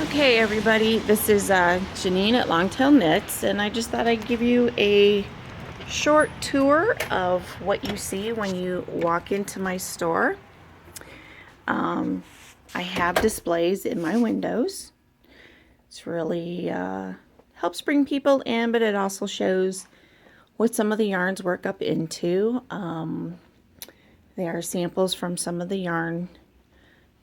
Okay, everybody, this is Janine at Longtail Knits, and I just thought I'd give you a short tour of what you see when you walk into my store. I have displays in my windows. It's really helps bring people in, but it also shows what some of the yarns work up into. There are samples from some of the yarn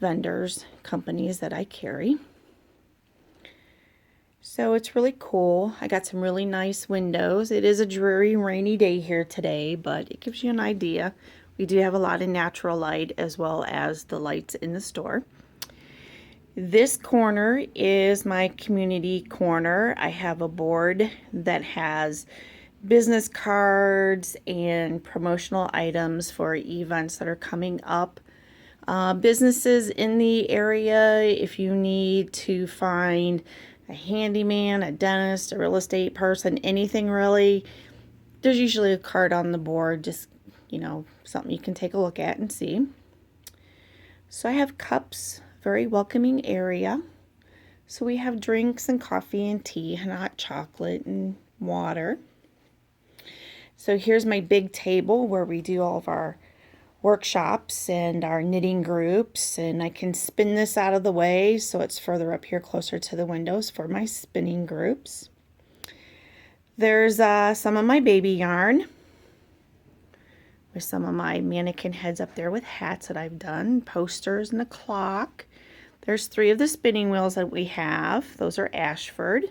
vendors, companies that I carry. So it's really cool. I got some really nice windows. It is a dreary, rainy day here today, but it gives you an idea. We do have a lot of natural light as well as the lights in the store. This corner is my community corner. I have a board that has business cards and promotional items for events that are coming up. Businesses in the area, if you need to find a handyman, a dentist, a real estate person, anything really, there's usually a card on the board, just, something you can take a look at and see. So I have cups, very welcoming area. So we have drinks and coffee and tea and hot chocolate and water. So here's my big table where we do all of our workshops and our knitting groups, and I can spin this out of the way so it's further up here closer to the windows for my spinning groups. There's some of my baby yarn with some of my mannequin heads up there with hats that I've done, posters and a clock. There's 3 of the spinning wheels that we have. Those are Ashford.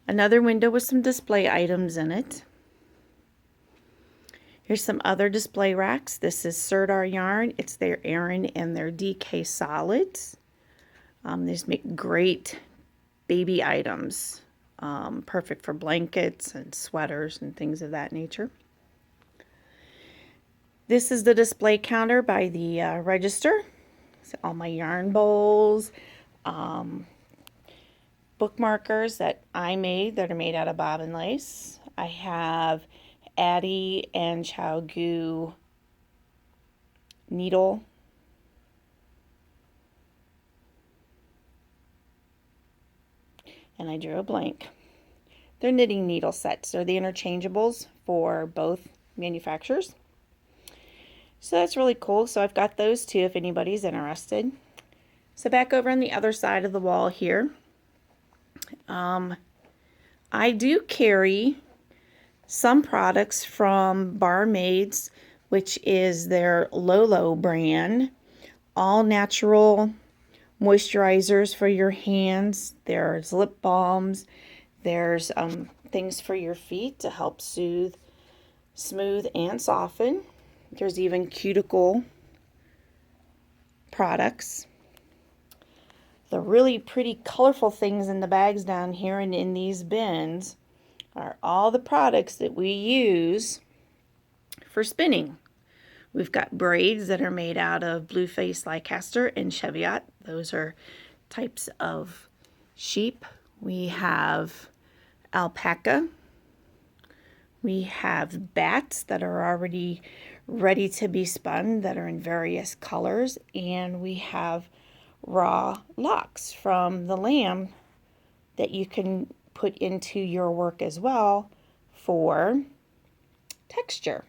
Another window with some display items in it. Here's some other display racks. This is Sirdar yarn. It's their Aran and their DK solids. These make great baby items. Perfect for blankets and sweaters and things of that nature. This is the display counter by the register. So all my yarn bowls, bookmarkers that I made that are made out of bobbin lace. I have Addie and ChiaoGoo needle. And I drew a blank. They're knitting needle sets. They're the interchangeables for both manufacturers. So that's really cool. So I've got those too if anybody's interested. So back over on the other side of the wall here, I do carry some products from Barmaids, which is their Lolo brand. All natural moisturizers for your hands. There's lip balms. There's things for your feet to help soothe, smooth, and soften. There's even cuticle products. The really pretty colorful things in the bags down here and in these bins are all the products that we use for spinning. We've got braids that are made out of Blueface Leicester and Cheviot. Those are types of sheep. We have alpaca. We have bats that are already ready to be spun that are in various colors. And we have raw locks from the lamb that you can put into your work as well for texture.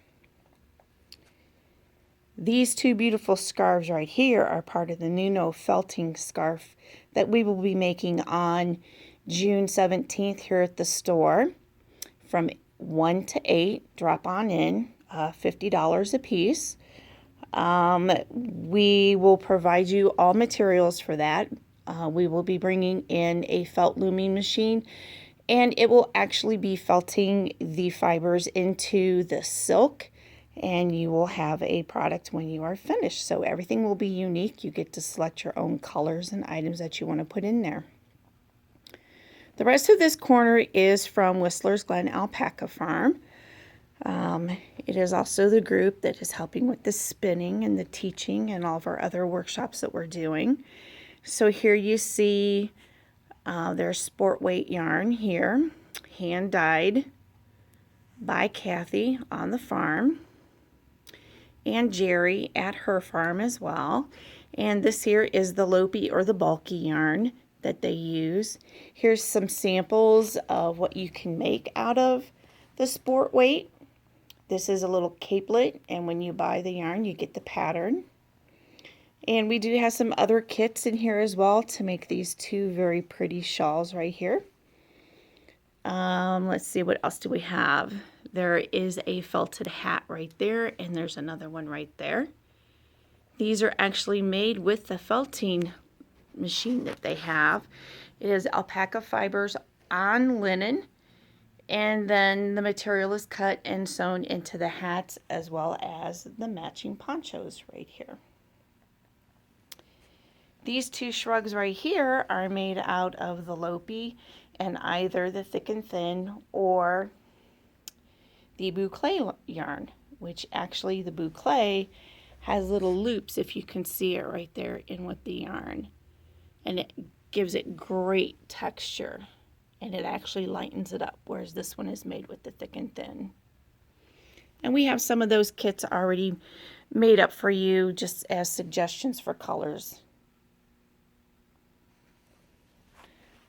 These 2 beautiful scarves right here are part of the Nuno felting scarf that we will be making on June 17th here at the store from 1 to 8. Drop on in, $50 a piece. We will provide you all materials for that. We will be bringing in a felt looming machine, and it will actually be felting the fibers into the silk, and you will have a product when you are finished. So everything will be unique. You get to select your own colors and items that you want to put in there. The rest of this corner is from Whistler's Glen Alpaca Farm. It is also the group that is helping with the spinning and the teaching and all of our other workshops that we're doing. So here you see their sport weight yarn here, hand dyed by Kathy on the farm and Jerry at her farm as well. And this here is the Lopi or the bulky yarn that they use. Here's some samples of what you can make out of the sport weight. This is a little capelet, and when you buy the yarn, you get the pattern. And we do have some other kits in here as well to make these two very pretty shawls right here. Let's see, what else do we have? There is a felted hat right there, and there's another one right there. These are actually made with the felting machine that they have. It is alpaca fibers on linen, and then the material is cut and sewn into the hats as well as the matching ponchos right here. These two shrugs right here are made out of the Lopi and either the thick and thin or the boucle yarn, which actually the boucle has little loops, if you can see it right there in with the yarn, and it gives it great texture, and it actually lightens it up, whereas this one is made with the thick and thin. And we have some of those kits already made up for you just as suggestions for colors.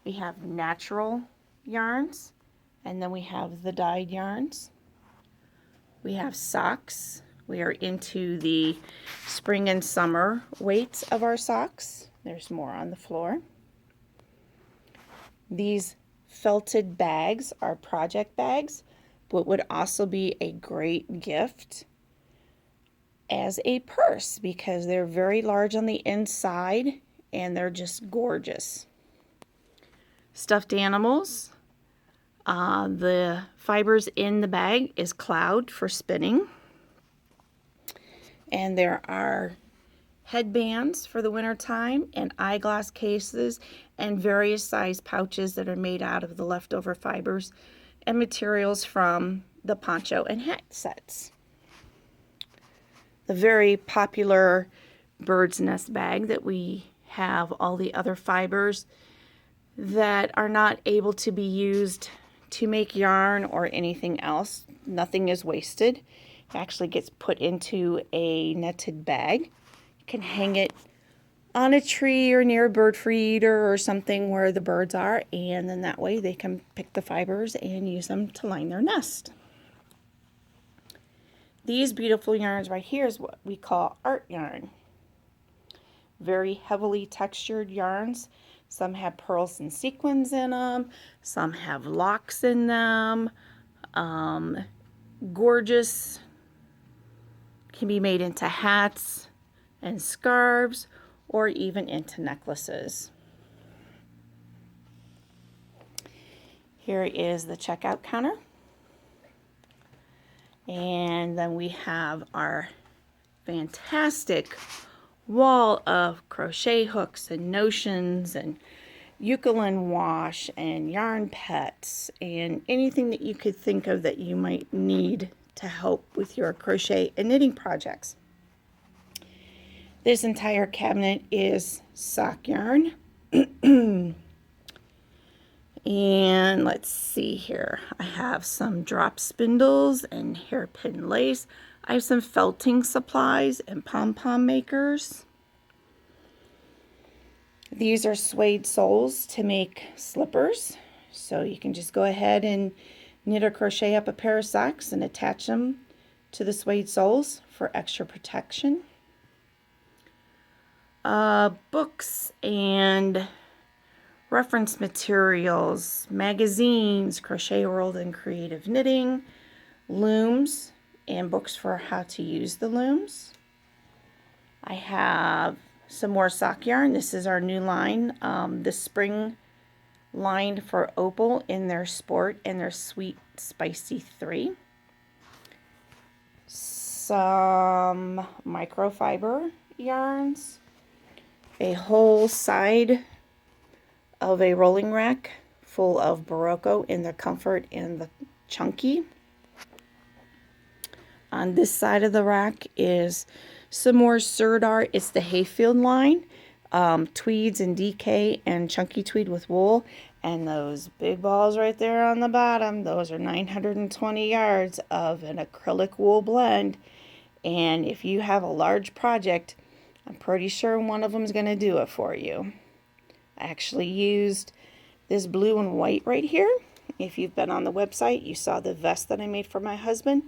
We have natural yarns, and then we have the dyed yarns. We have socks. We are into the spring and summer weights of our socks. There's more on the floor. These felted bags are project bags, but would also be a great gift as a purse because they're very large on the inside and they're just gorgeous. Stuffed animals. The fibers in the bag is cloud for spinning. And there are headbands for the winter time and eyeglass cases and various size pouches that are made out of the leftover fibers and materials from the poncho and hat sets. The very popular bird's nest bag that we have all the other fibers that are not able to be used to make yarn or anything else. Nothing is wasted. It actually gets put into a netted bag. You can hang it on a tree or near a bird feeder or something where the birds are, and then that way they can pick the fibers and use them to line their nest. These beautiful yarns right here is what we call art yarn. Very heavily textured yarns. Some have pearls and sequins in them. Some have locks in them. Gorgeous. Can be made into hats and scarves or even into necklaces. Here is the checkout counter. And then we have our fantastic wall of crochet hooks and notions and Eucalyptus wash and yarn pets and anything that you could think of that you might need to help with your crochet and knitting projects. This entire cabinet is sock yarn. And let's see here. I have some drop spindles and hairpin lace. I have some felting supplies and pom-pom makers. These are suede soles to make slippers. So you can just go ahead and knit or crochet up a pair of socks and attach them to the suede soles for extra protection. Books and reference materials, magazines, Crochet World and Creative Knitting, looms, and books for how to use the looms. I have some more sock yarn. This is our new line, the spring line for Opal in their Sport and their Sweet Spicy 3. Some microfiber yarns, a whole side of a rolling rack full of Barocco in the Comfort and the Chunky. On this side of the rack is some more Sirdar. It's the Hayfield line, tweeds and DK and chunky tweed with wool. And those big balls right there on the bottom, those are 920 yards of an acrylic wool blend. And if you have a large project, I'm pretty sure one of them is going to do it for you. I actually used this blue and white right here. If you've been on the website, you saw the vest that I made for my husband.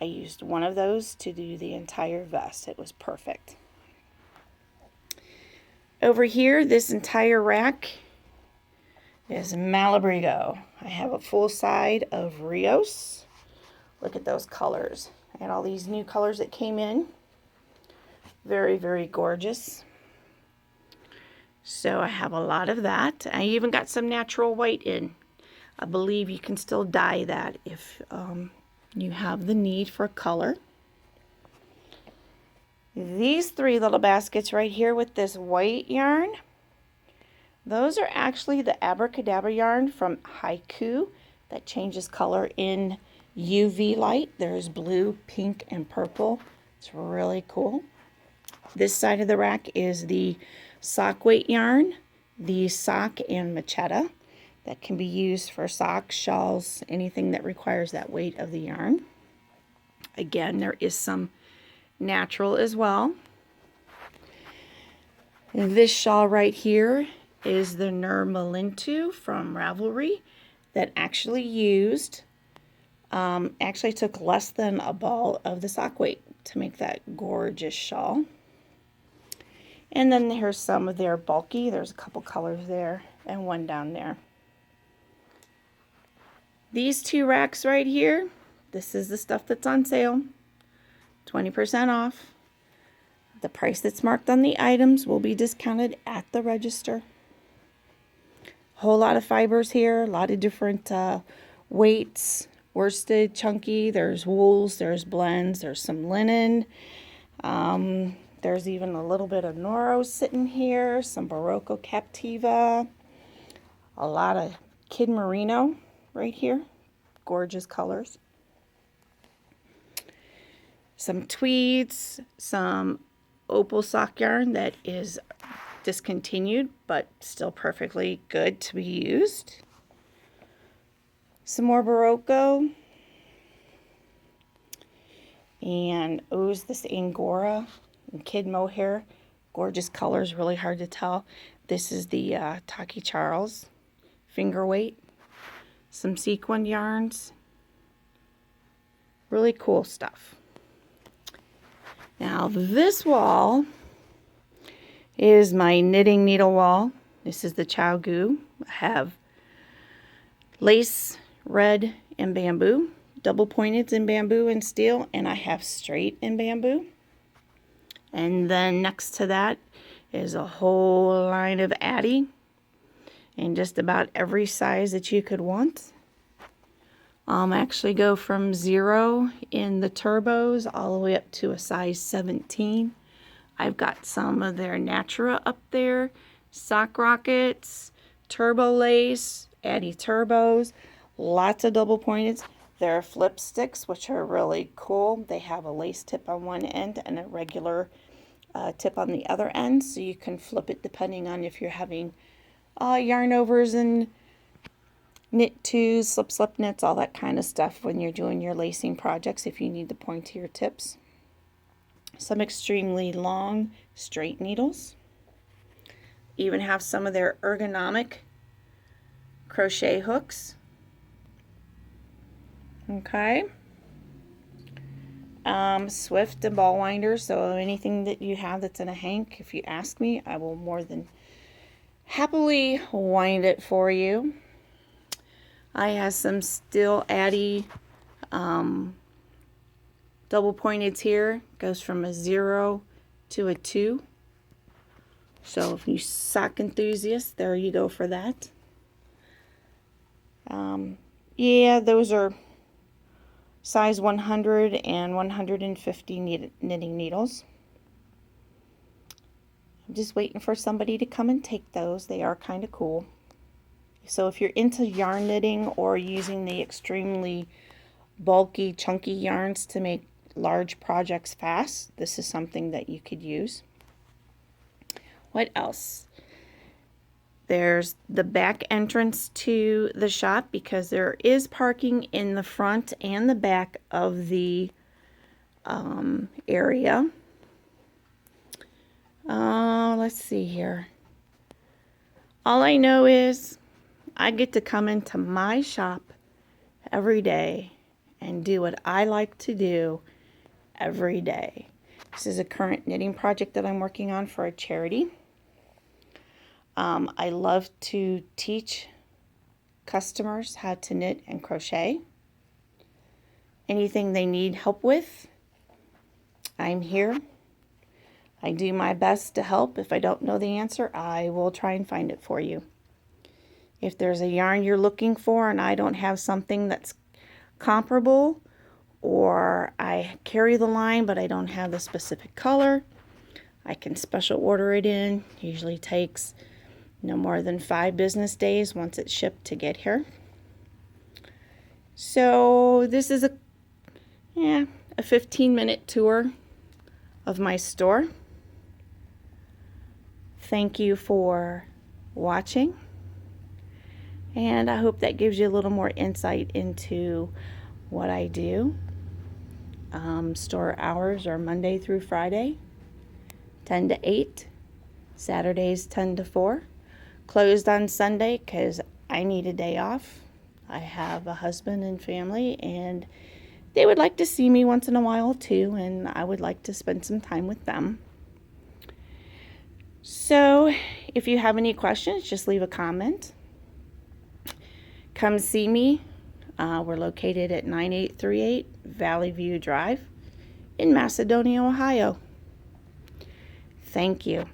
I used one of those to do the entire vest. It was perfect. Over here, this entire rack is Malabrigo. I have a full side of Rios. Look at those colors. I had all these new colors that came in. Very, very gorgeous. So I have a lot of that. I even got some natural white in. I believe you can still dye that if you have the need for color. These three little baskets right here with this white yarn, those are actually the Abracadabra yarn from Haiku that changes color in UV light. There's blue, pink, and purple. It's really cool. This side of the rack is the sock weight yarn, the sock and machetta that can be used for socks, shawls, anything that requires that weight of the yarn. Again, there is some natural as well. And this shawl right here is the Nurmalintu from Ravelry that actually used, actually took less than a ball of the sock weight to make that gorgeous shawl. And then here's some of their bulky. There's a couple colors there and one down there. These two racks right here, this is the stuff that's on sale. 20% off. The price that's marked on the items will be discounted at the register. A whole lot of fibers here, a lot of different weights, worsted, chunky. There's wools, there's blends, there's some linen. There's even a little bit of Noro sitting here, some Barocco Captiva, a lot of Kid Merino right here, gorgeous colors. Some tweeds, some opal sock yarn that is discontinued but still perfectly good to be used. Some more Barocco. And this Angora and Kid Mohair. Gorgeous colors, really hard to tell. This is the Taki Charles finger weight. Some sequin yarns. Really cool stuff. Now this wall is my knitting needle wall. This is the ChiaoGoo. I have lace, red, and bamboo. Double pointed in bamboo and steel, and I have straight in bamboo. And then next to that is a whole line of Addi in just about every size that you could want. Actually go from 0 in the turbos all the way up to a size 17. I've got some of their Natura up there, sock rockets, turbo lace, Addi turbos, lots of double pointeds. There are flip sticks, which are really cool. They have a lace tip on one end and a regular tip on the other end, so you can flip it depending on if you're having yarn overs and knit twos, slip knits, all that kind of stuff when you're doing your lacing projects if you need the pointier tips. Some extremely long straight needles. Even have some of their ergonomic crochet hooks. Okay. Swift and ball winders, so anything that you have that's in a hank, if you ask me, I will more than happily wind it for you. I have some still Addi double pointeds here. Goes from a 0 to a 2. So if you sock enthusiasts, there you go for that. Yeah, those are size 100 and 150 knitting needles. I'm just waiting for somebody to come and take those. They are kind of cool. So if you're into yarn knitting or using the extremely bulky, chunky yarns to make large projects fast, this is something that you could use. What else? There's the back entrance to the shop because there is parking in the front and the back of the area. Let's see here. All I know is I get to come into my shop every day and do what I like to do every day. This is a current knitting project that I'm working on for a charity. I love to teach customers how to knit and crochet. Anything they need help with, I'm here. I do my best to help. If I don't know the answer, I will try and find it for you. If there's a yarn you're looking for and I don't have something that's comparable, or I carry the line but I don't have the specific color, I can special order it in. Usually takes no more than 5 business days once it's shipped to get here. So this is a 15-minute tour of my store. Thank you for watching, and I hope that gives you a little more insight into what I do. Store hours are Monday through Friday, 10 to 8, Saturdays 10 to 4. Closed on Sunday because I need a day off. I have a husband and family, and they would like to see me once in a while too, and I would like to spend some time with them. So if you have any questions, just leave a comment. Come see me. We're located at 9838 Valley View Drive in Macedonia, Ohio. Thank you.